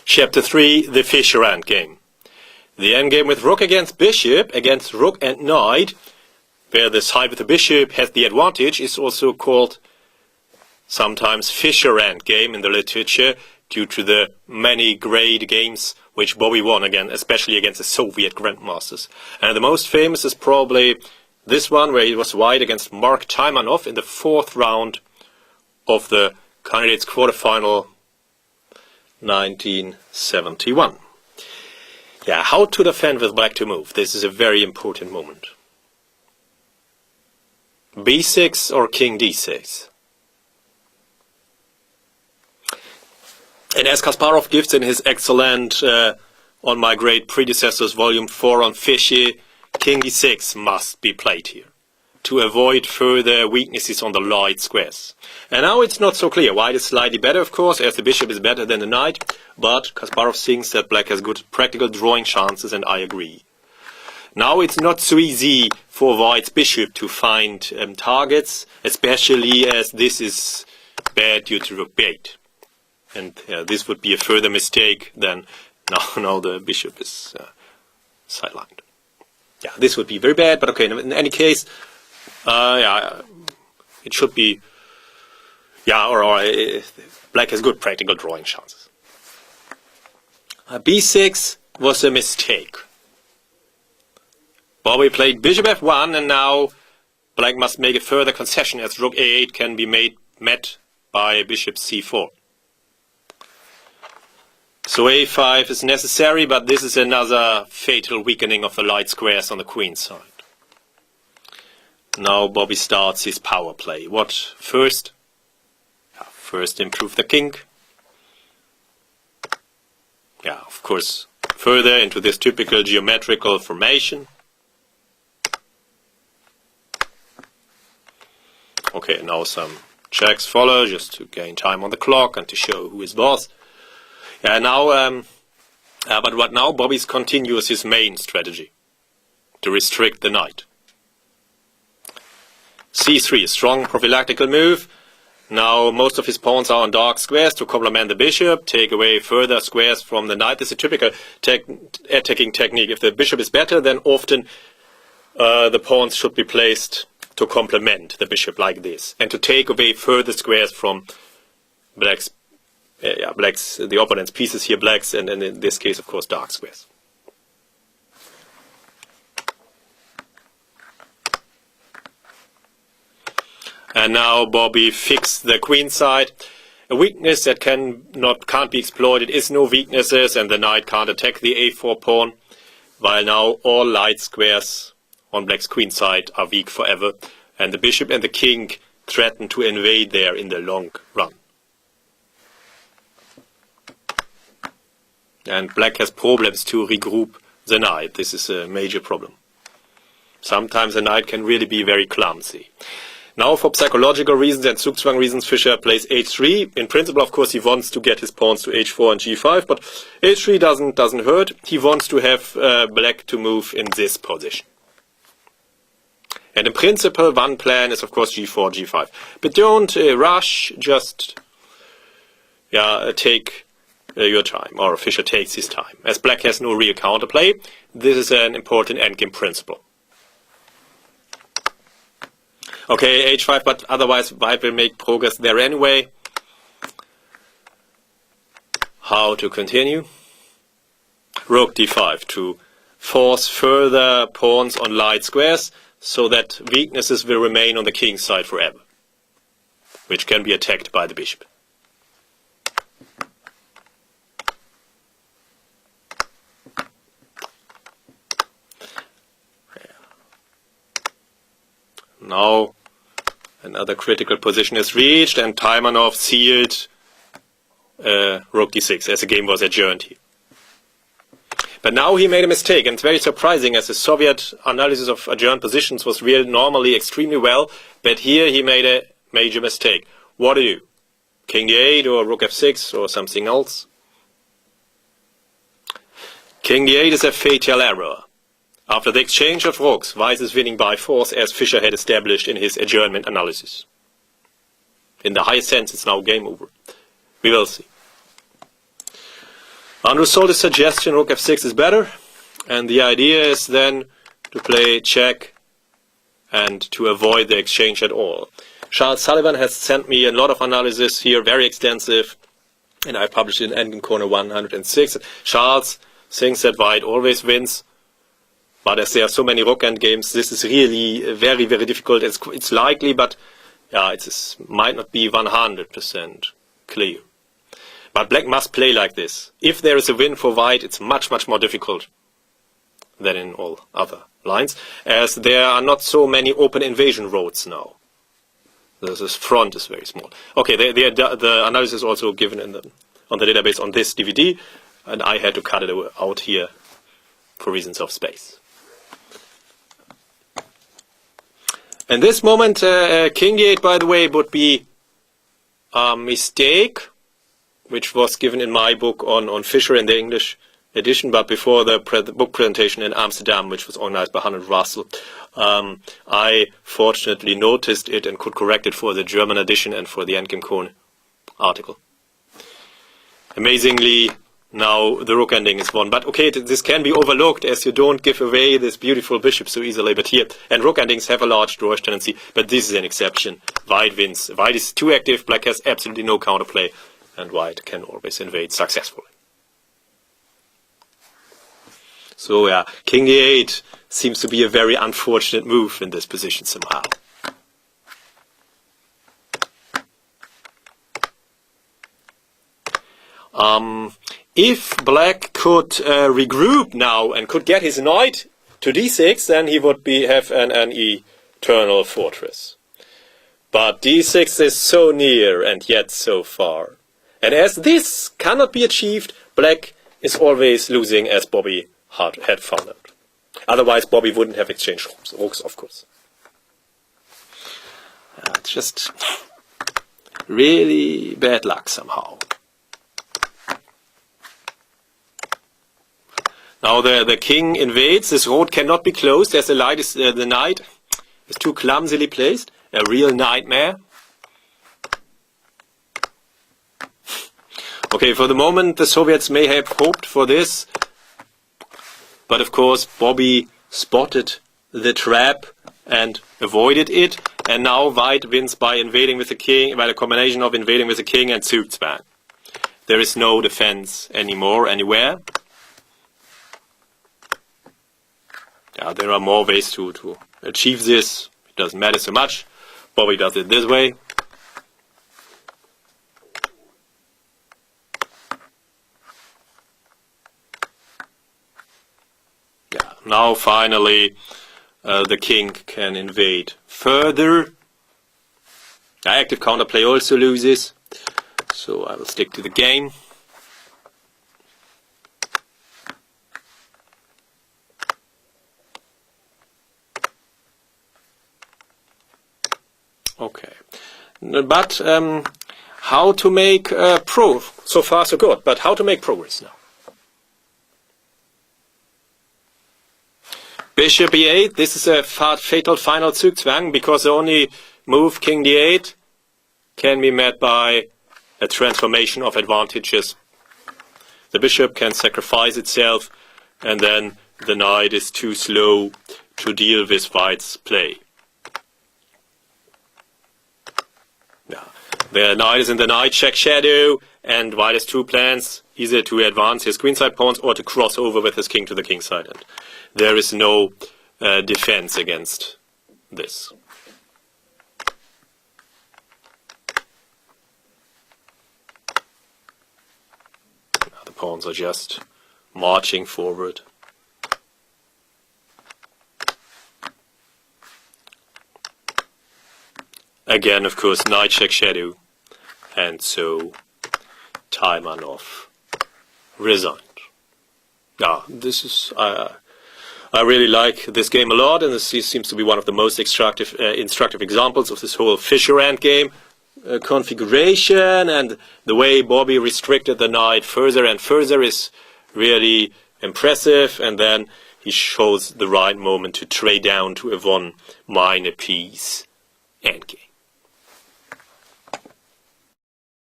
Chapter 3, the Fischer endgame. The endgame with rook against bishop, against rook and knight, where the side with the bishop has the advantage, is also called sometimes Fischer endgame in the literature, due to the many great games which Bobby won, again, especially against the Soviet grandmasters. And the most famous is probably this one, where he was white against Mark Taimanov in the 4th round of the candidates quarterfinal 1971. Yeah, how to defend with black to move. This is a very important moment. b6 or king d6. And as Kasparov gives in his excellent On My Great Predecessors Volume 4 on Fischer, king d6 must be played here to avoid further weaknesses on the light squares. And now it's not so clear. White is slightly better, of course, as the bishop is better than the knight, but Kasparov thinks that black has good practical drawing chances, and I agree. Now it's not so easy for white's bishop to find targets, especially as this is bad due to rook b8. And this would be a further mistake than now the bishop is sidelined. Yeah, this would be very bad, but okay, in any case, it should be, black has good practical drawing chances. b6 was a mistake. Bobby played bishop f1, and now black must make a further concession, as rook a8 can be met by bishop c4. So a5 is necessary, but this is another fatal weakening of the light squares on the queen side. Now Bobby starts his power play. What first? First improve the king. Yeah, of course, further into this typical geometrical formation. Okay, now some checks follow, just to gain time on the clock and to show who is boss. Yeah, now, but now Bobby continues his main strategy, to restrict the knight. c3, a strong prophylactical move. Now most of his pawns are on dark squares to complement the bishop, take away further squares from the knight. This is a typical attacking technique. If the bishop is better, then often the pawns should be placed to complement the bishop like this, and to take away further squares from black's, the opponent's pieces here, black's, and in this case, of course, dark squares. And now Bobby fixed the queen side. A weakness that can't be exploited is no weaknesses, and the knight can't attack the a4 pawn, while now all light squares on black's queen side are weak forever, and the bishop and the king threaten to invade there in the long run. And black has problems to regroup the knight. This is a major problem. Sometimes the knight can really be very clumsy. Now, for psychological reasons and Zugzwang reasons, Fischer plays h3. In principle, of course, he wants to get his pawns to h4 and g5, but h3 doesn't hurt. He wants to have black to move in this position. And in principle, one plan is, of course, g4, g5. But don't rush, just take your time, or Fischer takes his time. As black has no real counterplay, this is an important endgame principle. Okay, h5, but otherwise white will make progress there anyway. How to continue? Rook d5 to force further pawns on light squares, so that weaknesses will remain on the king's side forever, which can be attacked by the bishop. Now another critical position is reached, and Taimanov sealed rook d6 as the game was adjourned here. But now he made a mistake, and it's very surprising, as the Soviet analysis of adjourned positions was normally extremely well, but here he made a major mistake. What do? King d8 or rook f6 or something else? King d8 is a fatal error. After the exchange of rooks, white is winning by force, as Fischer had established in his adjournment analysis. In the highest sense, it's now game over. We will see. Unresolved suggestion, rook f6 is better. And the idea is then to play check and to avoid the exchange at all. Charles Sullivan has sent me a lot of analysis here, very extensive, and I published it in Endgame Corner 106. Charles thinks that white always wins, but as there are so many rook end games, this is really very, very difficult. It's likely, but yeah, it might not be 100% clear. But black must play like this. If there is a win for white, it's much, much more difficult than in all other lines, as there are not so many open invasion roads now. This front is very small. Okay, the analysis is also given on the database on this DVD, and I had to cut it out here for reasons of space. In this moment, king d8, by the way, would be a mistake, which was given in my book on Fischer in the English edition, but before the book presentation in Amsterdam, which was organized by Hannah Russell, I fortunately noticed it and could correct it for the German edition and for the Endgame Corner article. Amazingly, now the rook ending is won. But okay, this can be overlooked as you don't give away this beautiful bishop so easily. But here, and rook endings have a large drawish tendency, but this is an exception. White wins. White is too active, black has absolutely no counterplay, and white can always invade successfully. So yeah, king d8 seems to be a very unfortunate move in this position somehow. If black could regroup now and could get his knight to d6, then he would have an eternal fortress. But d6 is so near and yet so far. And as this cannot be achieved, black is always losing, as Bobby had found out. Otherwise, Bobby wouldn't have exchanged rooks, of course. It's just really bad luck somehow. Now the king invades. This road cannot be closed as the knight is too clumsily placed. A real nightmare. Okay, for the moment the Soviets may have hoped for this. But of course, Bobby spotted the trap and avoided it. And now white wins by invading with the king, by the combination of invading with the king and Zugzwang. There is no defense anymore, anywhere. Yeah, there are more ways to achieve this. It doesn't matter so much. Bobby does it this way. Now finally the king can invade further. Active counterplay also loses, so I will stick to the game. Okay, but how to make so far so good, but how to make progress now? Bishop e8, this is a fatal final Zugzwang, because the only move, king d8, can be met by a transformation of advantages. The bishop can sacrifice itself, and then the knight is too slow to deal with white's play. Yeah. The knight is in the knight check shadow, and white has two plans, either to advance his queenside pawns or to cross over with his king to the kingside. And there is no defense against this. The pawns are just marching forward. Again, of course, knight check shadow, and so Taimanov resigned. Yeah, this is I really like this game a lot, and this seems to be one of the most instructive examples of this whole Fischer endgame configuration, and the way Bobby restricted the knight further and further is really impressive, and then he shows the right moment to trade down to a one minor piece endgame.